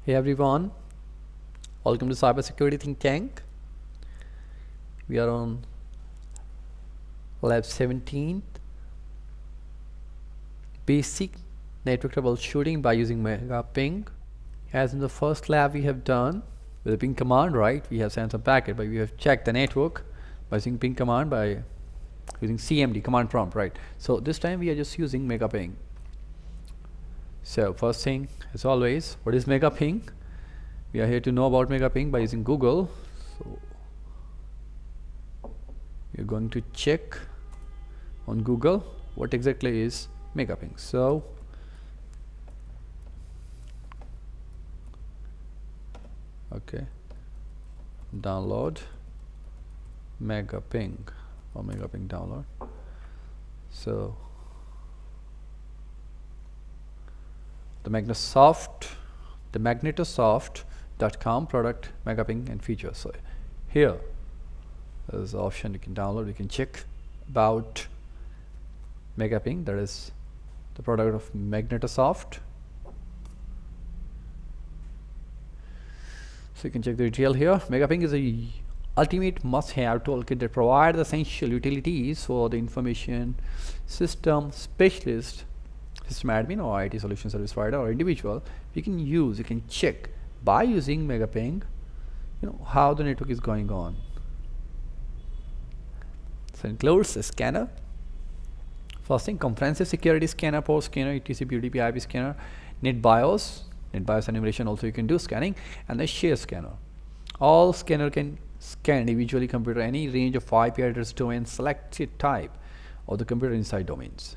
Hey everyone, welcome to Cybersecurity Think Tank. We are on lab 17, basic network troubleshooting by using Megaping. As in the first lab we have done with the ping command, right? We have sent some packet, but we have checked the network by using ping command by using CMD command prompt, right? So this time we are just using Megaping. So first thing, as always, what is Megaping? We are here to know about Megaping by using Google. So we are going to check on Google what exactly is Megaping. So okay, download Megaping or Megaping download. So the magnetosoft.com product Megaping and features. So here there's an option you can download. You can check about Megaping, that is the product of Magnetosoft. So you can check the detail here. Megaping is a ultimate must-have toolkit that provides essential utilities for the information system specialist, system admin, or IT solution service provider, or individual. You can check by using Megaping, how the network is going on. So it includes a scanner. First thing, comprehensive security scanner, port scanner, etc, UDP, IP scanner, NetBIOS enumeration also you can do scanning, and the share scanner. All scanner can scan individually computer any range of IP address domain selected type of the computer inside domains.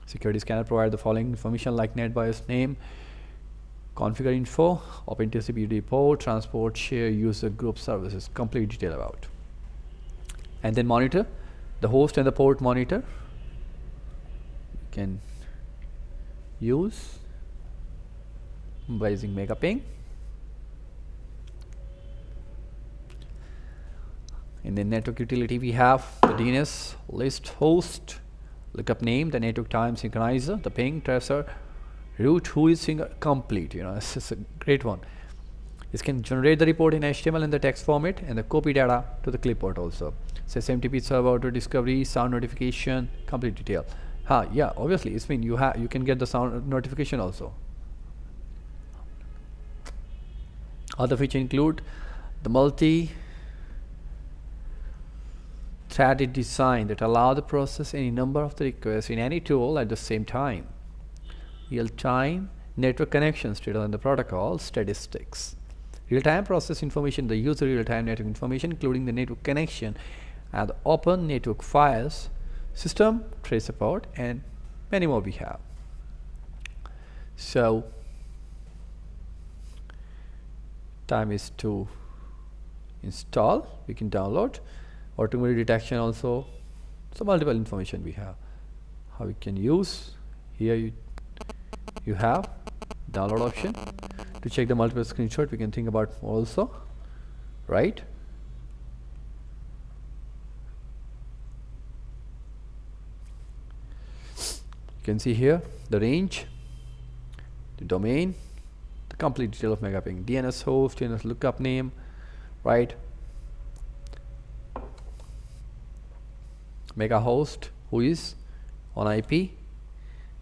Security scanner provide the following information like NetBIOS name, configure info, OpenTCP UDP port, transport, share, user, group services, complete detail about. And then monitor, the host and the port monitor you can use by using Megaping. In the network utility we have the DNS, list host, lookup name, the network time synchronizer, the ping tracer, root who is complete. This is a great one. This can generate the report in HTML in the text format and the copy data to the clipboard also. So SMTP server auto discovery, sound notification, complete detail. Yeah, obviously it's mean you can get the sound notification also. Other features include the multi-threaded design that allow the process any number of the requests in any tool at the same time. Real-time network connections data on the protocol statistics. Real-time process information, the user real-time network information including the network connection and the open network files, system trace support, and many more we have. So time is to install. We can download automatic detection also. So multiple information we have. How we can use here, you have download option to check the multiple screenshot. We can think about also, right? You can see here the range, the domain, the complete detail of Megaping, DNS host, DNS lookup name, right? Mega host who is on IP.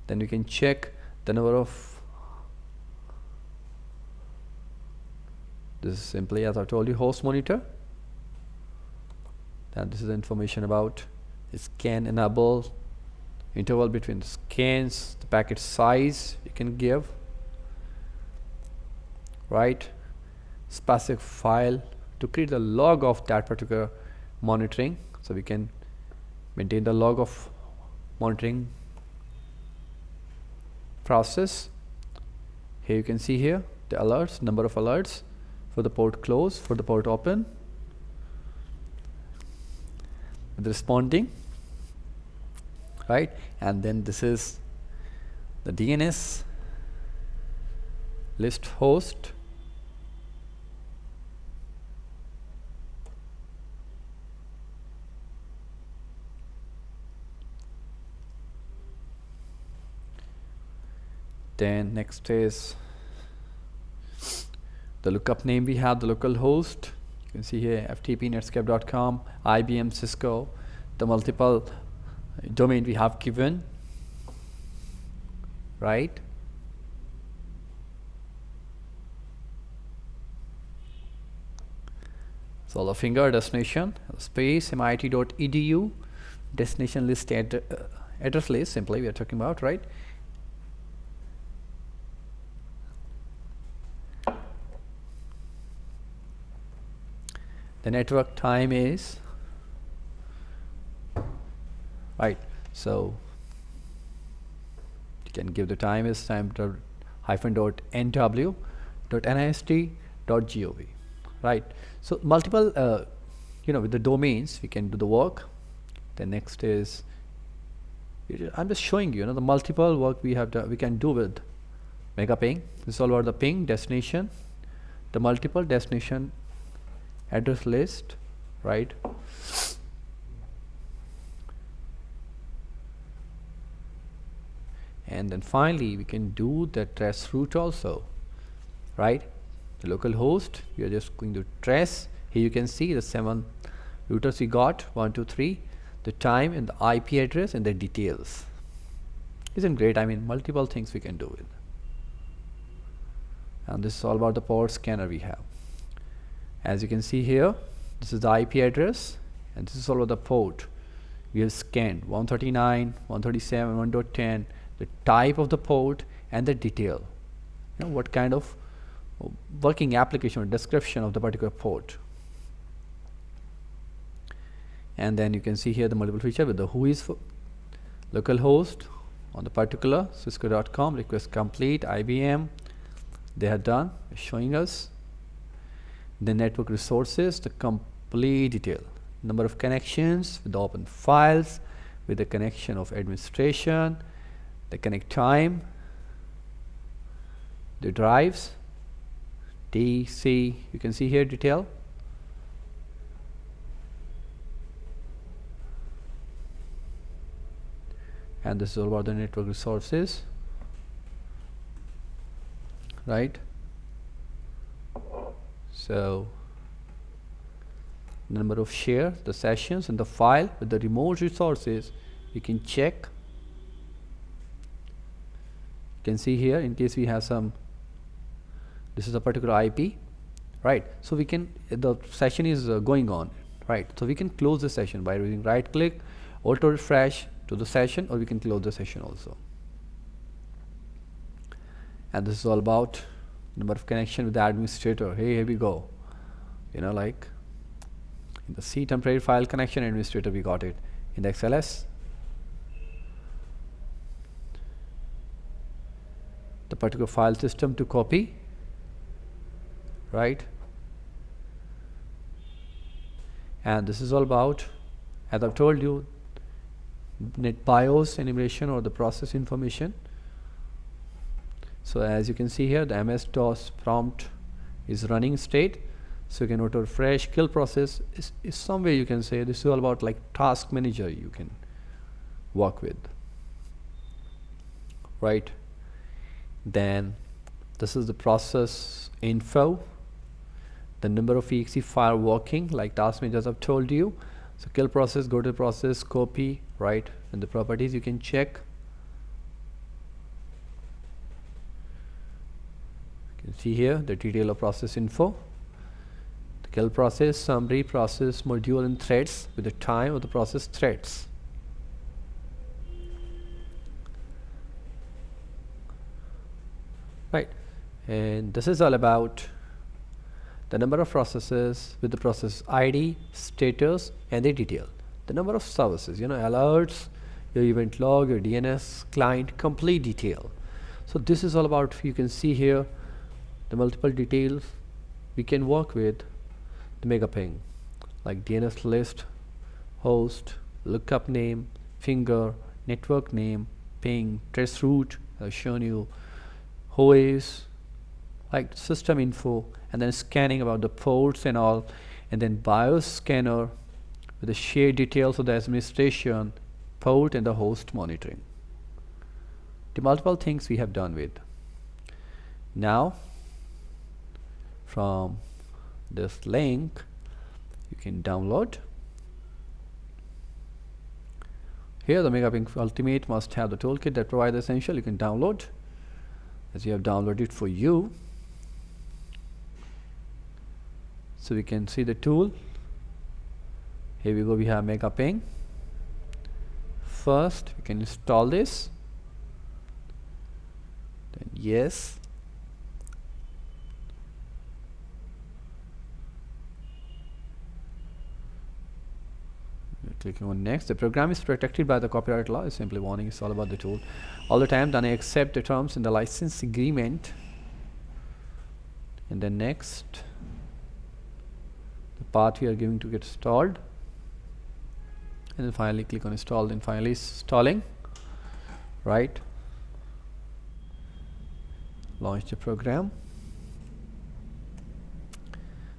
Then we can check the number of, this is simply as I told you, host monitor. And this is information about the scan enable, interval between the scans, the packet size you can give, right? Specific file to create the log of that particular monitoring, so we can maintain the log of monitoring process. Here you can see here the alerts, number of alerts for the port close, for the port open, with responding, right? And then this is the DNS list host, then next is The lookup name we have the local host. You can see here FTP, Netscape.com, IBM, Cisco. The multiple domain we have given, right? So the finger destination space mit.edu destination list address list simply we are talking about, right? The network time is right, so you can give the time is time-nw.nist.gov, right? So multiple with the domains we can do the work. The next is I'm just showing you, the multiple work we can do with Megaping. This is all about the ping destination, the multiple destination address list, right? And then finally we can do the trace route also, right? The local host we are just going to trace. Here you can see the 7 routers we got, 1 2 3, the time and the IP address and the details. Isn't great? I mean, multiple things we can do with. And this is all about the port scanner we have. As you can see here, this is the IP address and this is all about the port we have scanned, 139, 137, 1.10, the type of the port and the detail, what kind of working application or description of the particular port. And then you can see here the multiple feature with the who is local host on the particular cisco.com, request complete, IBM, they have done showing us the network resources, the complete detail, number of connections with the open files, with the connection of administration, the connect time, the drives, DC, you can see here detail. And this is all about the network resources, right? So number of shares, the sessions and the file with the remote resources you can check. You can see here in case we have some, this is a particular IP, right? So we can, the session is going on, right? So we can close the session by using right click, auto refresh to the session, or we can close the session also. And this is all about number of connection with the administrator. Hey, here we go, like in the C temporary file connection administrator we got it in the XLS. The particular file system to copy, right? And this is all about, as I've told you, net BIOS enumeration or the process information. So as you can see here, the MS-DOS prompt is running state, so you can auto refresh. Kill process is some way you can say this is all about like task manager you can work with, right? Then this is the process info, the number of exe file working like task manager as I've told you. So kill process, go to process, copy, right? And the properties you can check. You can see here the detail of process info, the kill process, summary, process, module and threads with the time of the process threads. Right, and this is all about the number of processes with the process ID, status and the detail, the number of services, alerts, your event log, your DNS client, complete detail. So this is all about, you can see here the multiple details we can work with the Megaping, like DNS list, host, lookup name, finger, network name, ping, trace route, I've shown you, OS, like system info, and then scanning about the ports and all, and then BIOS scanner with the shared details of the administration, port and the host monitoring. The multiple things we have done with. Now from this link you can download. Here the MegaPing Ultimate must have the toolkit that provides the essential. You can download, as you have downloaded it for you. So we can see the tool. Here we go, we have MegaPing. First we can install this, then yes, clicking on next. The program is protected by the copyright law. It's simply warning, it's all about the tool. All the time then I accept the terms in the license agreement, and then next the path we are giving to get installed, and then finally click on install, then finally installing, right? Launch the program.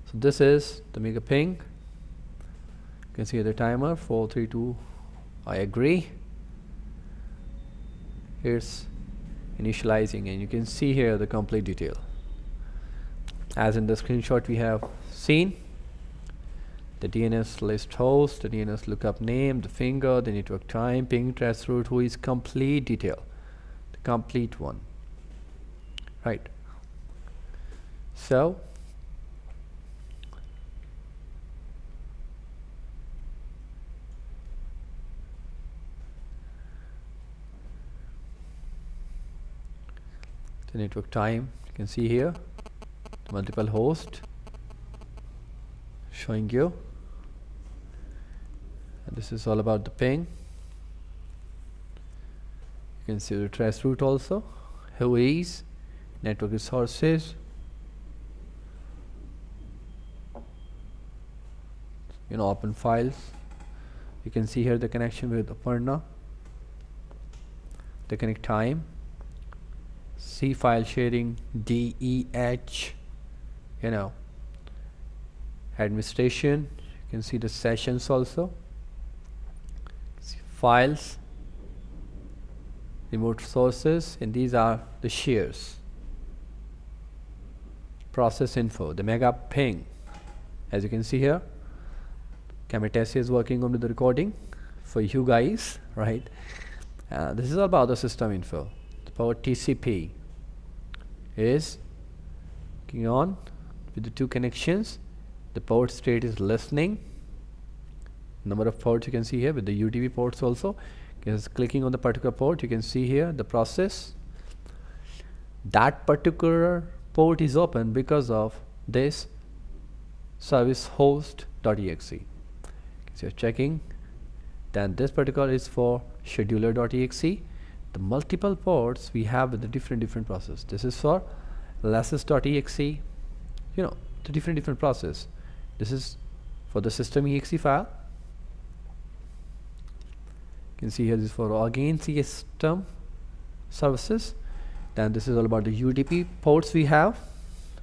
So this is the MegaPing. You can see the timer 432. I agree. It's initializing, and you can see here the complete detail as in the screenshot we have seen. The DNS list host, the DNS lookup name, the finger, the network time, ping trace route, who is complete detail, the complete one, right? So the network time, you can see here the multiple host showing you, and this is all about the ping. You can see the trace route also, who is, network resources, open files. You can see here the connection with Aparna, the connect time, C file sharing, DEH, administration. You can see the sessions also, files, remote sources, and these are the shares. Process info, the MegaPing. As you can see here, Kamitesi is working on the recording for you guys, right? This is all about the system info. The port TCP is working on with the two connections. The port state is listening. Number of ports you can see here with the UDP ports also. Just clicking on the particular port, you can see here the process. That particular port is open because of this service host.exe. So you're checking, then this particular is for scheduler.exe. The multiple ports we have with the different process. This is for lasses.exe, the different process. This is for the system exe file. You can see here this is for again system services. Then this is all about the UDP ports we have,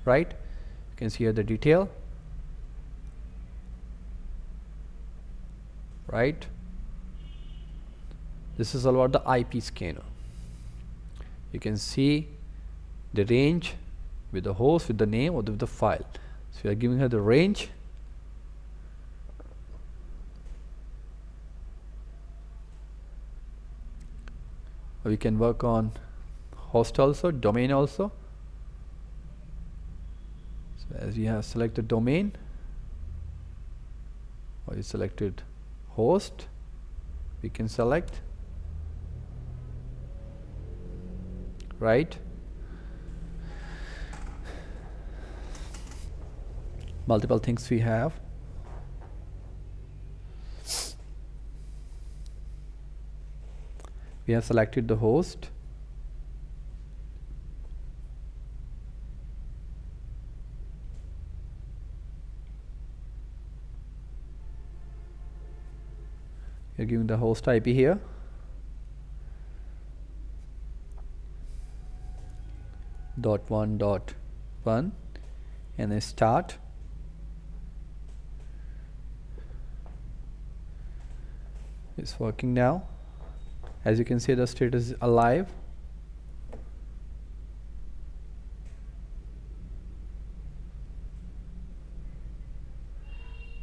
right? You can see here the detail, right? This is all about the IP scanner. You can see the range with the host, with the name, or with the file. So we are giving her the range. We can work on host also, domain also. So as you have selected domain, or you selected host, we can select, right? Multiple things we have. We have selected the host. We are giving the host IP here. .1.1 and then start. It's working now. As you can see, the status is alive.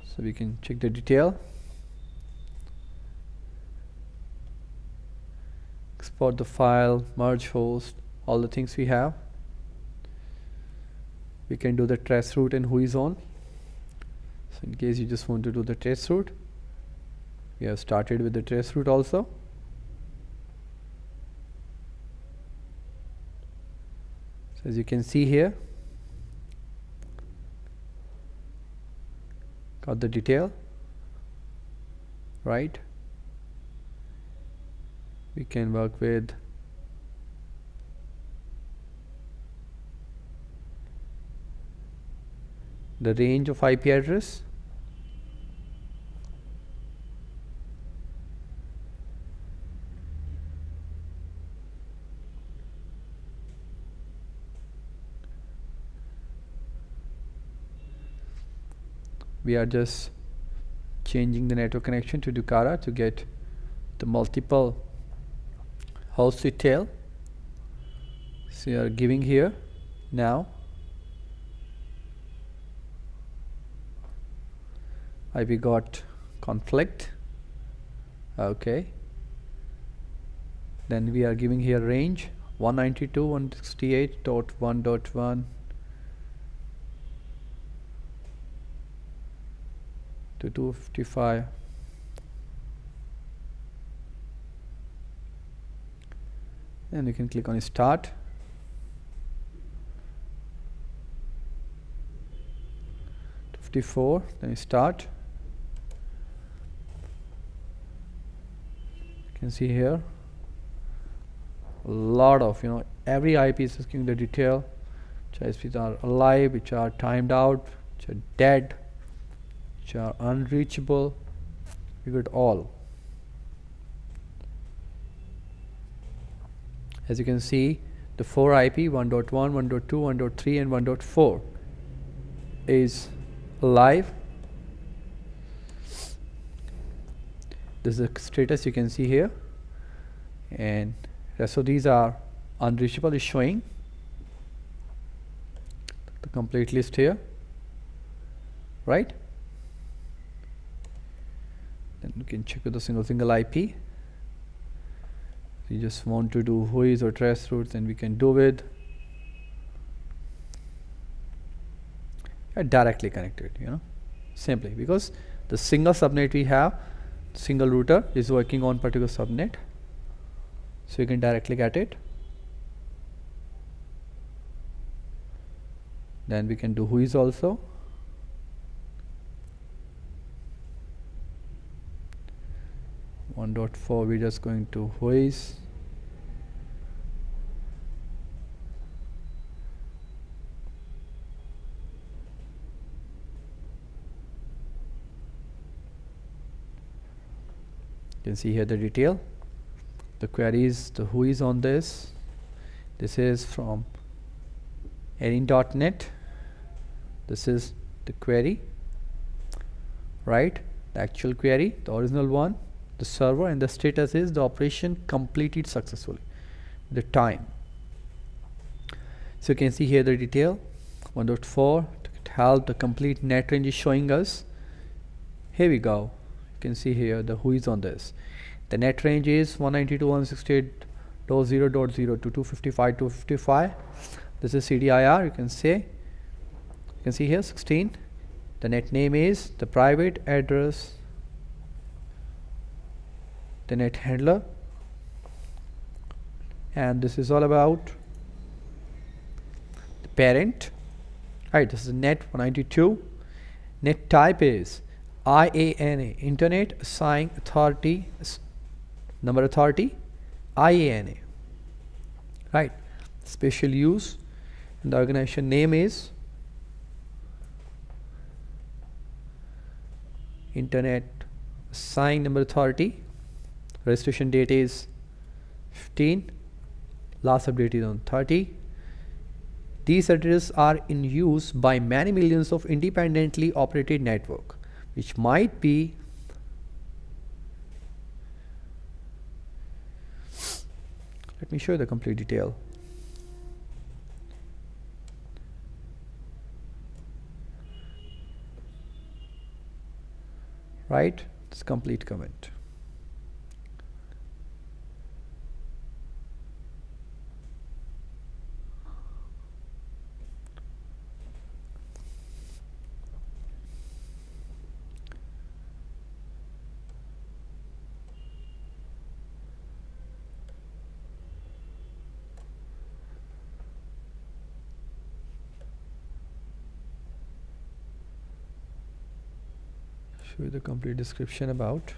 So we can check the detail, export the file, merge host, all the things we have. We can do the trace route and who is on. So in case you just want to do the trace route, we have started with the trace route also. So as you can see here, got the detail, right? We can work with the range of IP address. We are just changing the network connection to Dukara to get the multiple host detail. So you are giving here now IP got conflict. Okay, then we are giving here range 192.168.1.1 to 255. And you can click on start. '54, then start. You can see here a lot of, every IP is giving the detail, which ISPs are alive, which are timed out, which are dead, which are unreachable. We got all. As you can see, the 4 IP 1.1, 1.2, 1.3 and 1.4 is alive. This is the status you can see here, and rest of these are unreachable is showing the complete list here, right? Then you can check with the single IP. If you just want to do whois or trace routes, then we can do with directly connected, simply because the single subnet we have, single router is working on particular subnet, so you can directly get it. Then we can do whois also. .4 we're just going to whois. You can see here the detail, the queries, the whois on this. This is from erin.net. This is the query, right? The actual query, the original one, the server, and the status is the operation completed successfully, the time. So you can see here the detail 1.4 to help the complete net range is showing us. Here we go. You can see here the whois on this. The net range is 192.168.0.0 to 255.255. This is CDIR. You can see here 16. The net name is the private address, the net handler, and this is all about the parent, right? This is net 192. Net type is IANA, Internet Assigned Authority, Number Authority, IANA, right? Special use, and the organization name is Internet Assigned Number Authority. Registration date is 15, last update is on 30. These addresses are in use by many millions of independently operated network, which might be let me show you the complete detail. right? This complete comment. Show you the complete description about.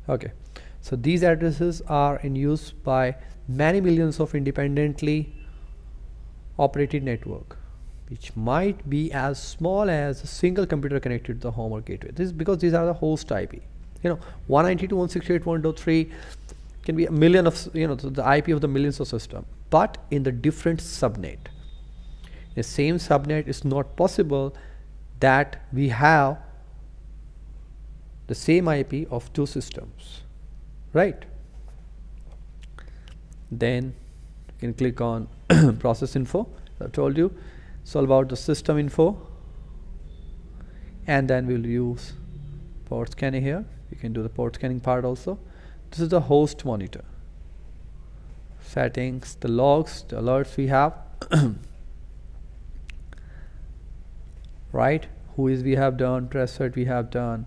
Okay, so these addresses are in use by many millions of independently operated network, which might be as small as a single computer connected to the home or gateway. This is because these are the host IP. 192.168.1.3 can be a million of, the IP of the millions of system, but in the different subnet. The same subnet is not possible that we have the same IP of two systems, right? Then you can click on process info. I told you it's all about the system info, and then we'll use port scanning here. You can do the port scanning part also. This is the host monitor settings, the logs, the alerts we have. Right, whois we have done, trusted we have done.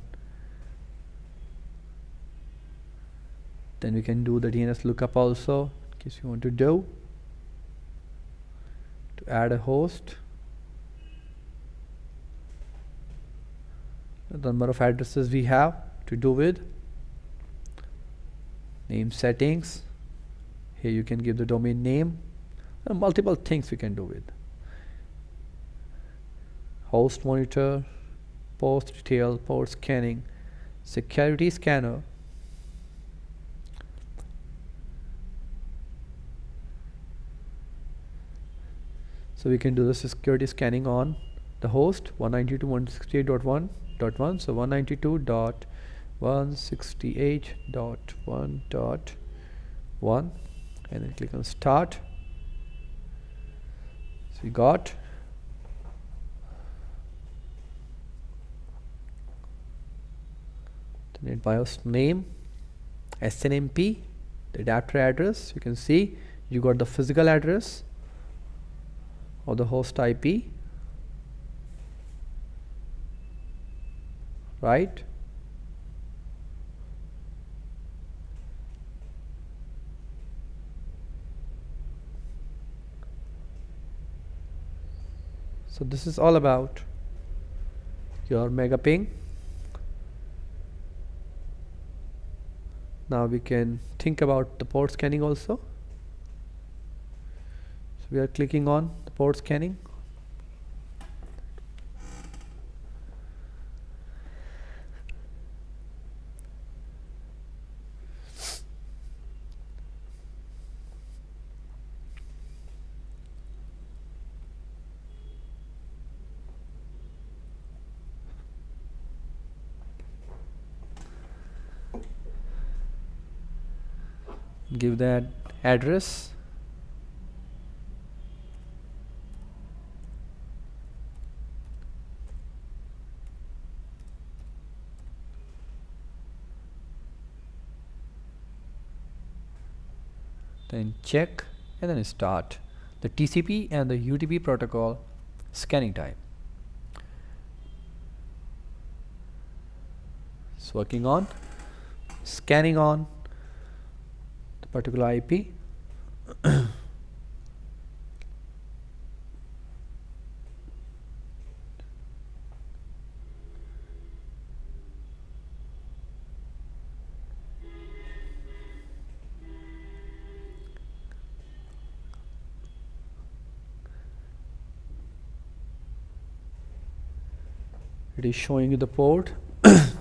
Then we can do the DNS lookup also, in case you want to do, to add a host, the number of addresses we have to do with, name settings. Here you can give the domain name, and multiple things we can do with. Host monitor, post detail, port scanning, security scanner, so we can do the security scanning on the host 192.168.1.1. so 192.168.1.1, and then click on start. So we got the NetBIOS name, SNMP, the adapter address. You can see you got the physical address of the host IP, right? So this is all about your mega ping. Now we can think about the port scanning also. So we are clicking on the port scanning. Give that address. Then check and then start the TCP and the UDP protocol scanning time. It's working on, scanning on the particular IP. It is showing you the port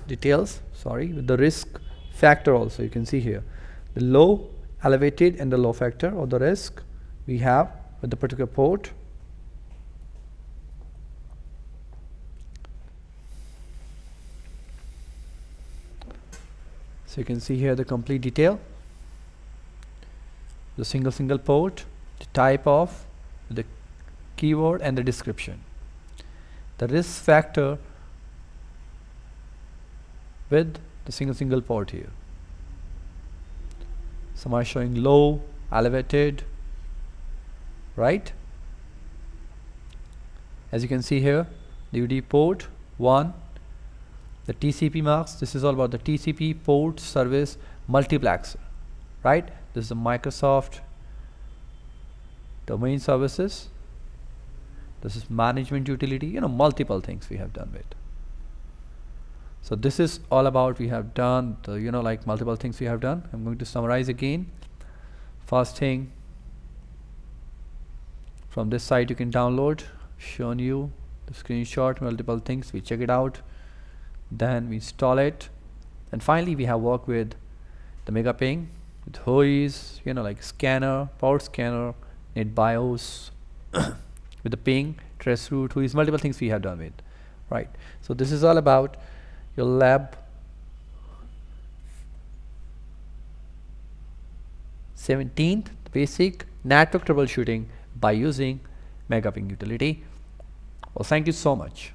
details, sorry, with the risk factor also. You can see here the low, elevated and the low factor of the risk we have with the particular port. So you can see here the complete detail, the single port, the type of, the keyword and the description. the risk factor with the single port here. Some are showing low, elevated, right? As you can see here, DVD port 1, the TCP marks. This is all about the TCP port service multiplexer, right? This is the Microsoft domain services. This is management utility, you know, multiple things we have done with. So this is all about we have done the, you know, like multiple things we have done. I'm going to summarize again. First thing, from this site you can download, shown you the screenshot, multiple things, we check it out, then we install it, and finally we have worked with the MegaPing, with HOIs, you know, like scanner, port scanner, NetBIOS, with the ping, traceroute, HOIs, multiple things we have done with, right? So this is all about your lab 17th basic network troubleshooting by using MegaPing utility. Well, thank you so much.